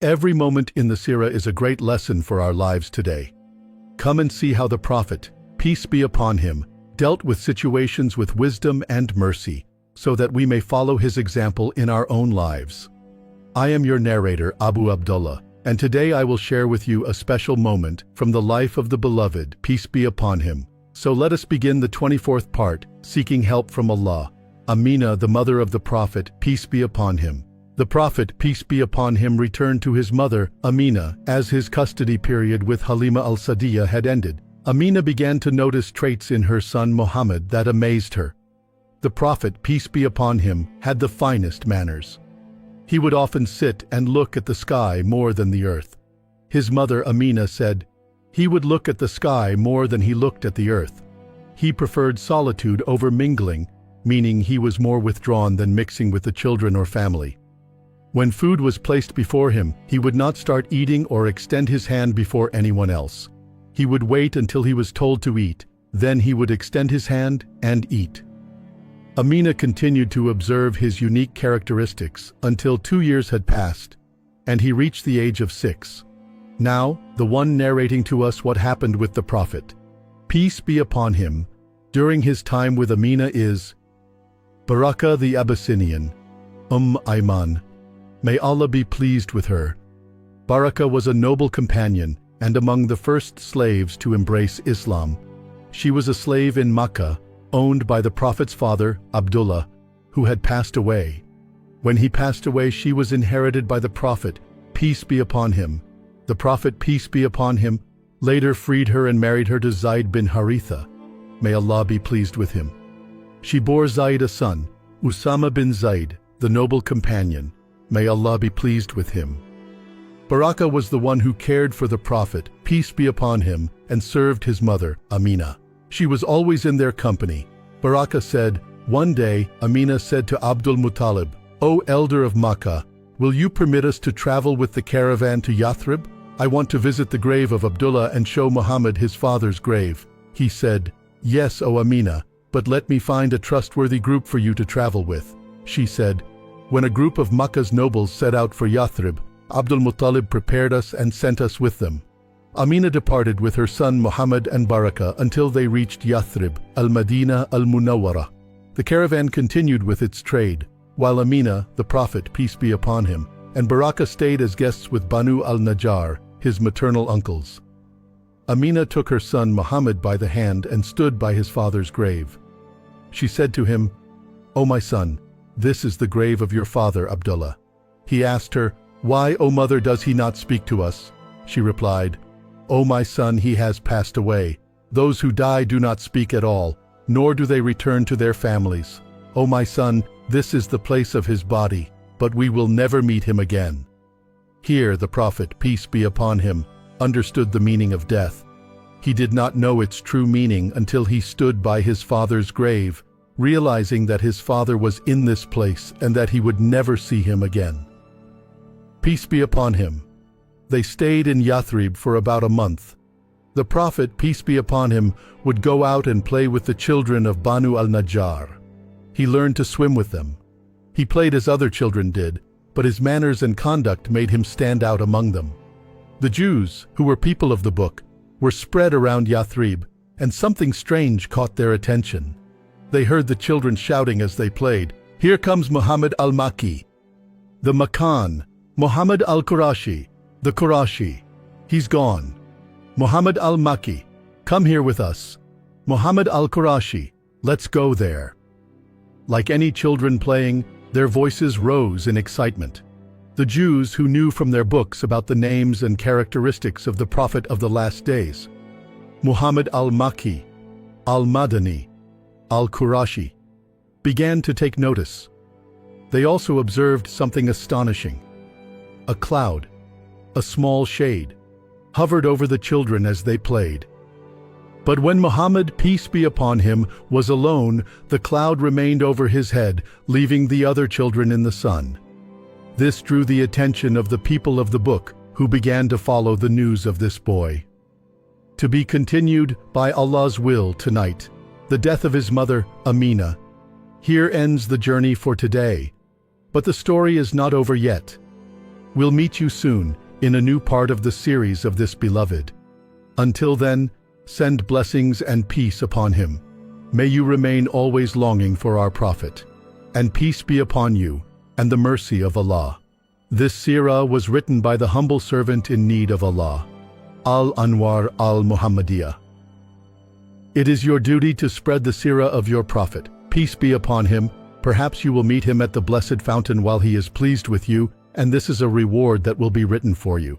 Every moment in the Sirah is a great lesson for our lives today. Come and see how the Prophet, peace be upon him, dealt with situations with wisdom and mercy, so that we may follow his example in our own lives. I am your narrator, Abu Abdullah, and today I will share with you a special moment from the life of the beloved, peace be upon him. So let us begin the 24th part, seeking help from Allah. Amina, the mother of the Prophet, peace be upon him. The Prophet, peace be upon him, returned to his mother, Amina, as his custody period with Halima al-Sa'diyah had ended. Amina began to notice traits in her son Muhammad that amazed her. The Prophet, peace be upon him, had the finest manners. He would often sit and look at the sky more than the earth. His mother, Amina, said, he would look at the sky more than he looked at the earth. He preferred solitude over mingling, meaning he was more withdrawn than mixing with the children or family. When food was placed before him, he would not start eating or extend his hand before anyone else. He would wait until he was told to eat, then he would extend his hand and eat. Amina continued to observe his unique characteristics until 2 years had passed, and he reached the age of 6. Now, the one narrating to us what happened with the Prophet, peace be upon him, during his time with Amina is Baraka the Abyssinian, Ayman. May Allah be pleased with her. Baraka was a noble companion and among the first slaves to embrace Islam. She was a slave in Makkah, owned by the Prophet's father, Abdullah, who had passed away. When he passed away, she was inherited by the Prophet, peace be upon him. The Prophet, peace be upon him, later freed her and married her to Zayd bin Haritha. May Allah be pleased with him. She bore Zayd a son, Usama bin Zayd, the noble companion. May Allah be pleased with him. Baraka was the one who cared for the Prophet, peace be upon him, and served his mother, Amina. She was always in their company. Baraka said, one day, Amina said to Abdul Muttalib, O elder of Makkah, will you permit us to travel with the caravan to Yathrib? I want to visit the grave of Abdullah and show Muhammad his father's grave. He said, yes, O Amina, but let me find a trustworthy group for you to travel with. She said, when a group of Makkah's nobles set out for Yathrib, Abdul Muttalib prepared us and sent us with them. Amina departed with her son Muhammad and Baraka until they reached Yathrib, al-Madinah al-Munawwara. The caravan continued with its trade, while Amina, the Prophet, peace be upon him, and Baraka stayed as guests with Banu al-Najjar, his maternal uncles. Amina took her son Muhammad by the hand and stood by his father's grave. She said to him, O my son, this is the grave of your father, Abdullah. He asked her, why, O mother, does he not speak to us? She replied, O my son, he has passed away. Those who die do not speak at all, nor do they return to their families. O my son, this is the place of his body, but we will never meet him again. Here the Prophet, peace be upon him, understood the meaning of death. He did not know its true meaning until he stood by his father's grave, realizing that his father was in this place and that he would never see him again. Peace be upon him. They stayed in Yathrib for about a month. The Prophet, peace be upon him, would go out and play with the children of Banu al-Najjar. He learned to swim with them. He played as other children did, but his manners and conduct made him stand out among them. The Jews, who were people of the book, were spread around Yathrib, and something strange caught their attention. They heard the children shouting as they played, here comes Muhammad al-Makki, the Makan, Muhammad al-Qurashi, the Qurashi. He's gone. Muhammad al-Makki, come here with us. Muhammad al-Qurashi, let's go there. Like any children playing, their voices rose in excitement. The Jews who knew from their books about the names and characteristics of the Prophet of the last days, Muhammad al-Makki, al-Madani, al-Qurashi, began to take notice. They also observed something astonishing. A cloud, a small shade, hovered over the children as they played. But when Muhammad, peace be upon him, was alone, the cloud remained over his head, leaving the other children in the sun. This drew the attention of the people of the book, who began to follow the news of this boy. To be continued by Allah's will tonight. The death of his mother, Amina. Here ends the journey for today. But the story is not over yet. We'll meet you soon in a new part of the series of this beloved. Until then, send blessings and peace upon him. May you remain always longing for our Prophet. And peace be upon you, and the mercy of Allah. This seerah was written by the humble servant in need of Allah, Al-Anwar al-Muhammadiyah. It is your duty to spread the seerah of your Prophet. Peace be upon him. Perhaps you will meet him at the blessed fountain while he is pleased with you, and this is a reward that will be written for you.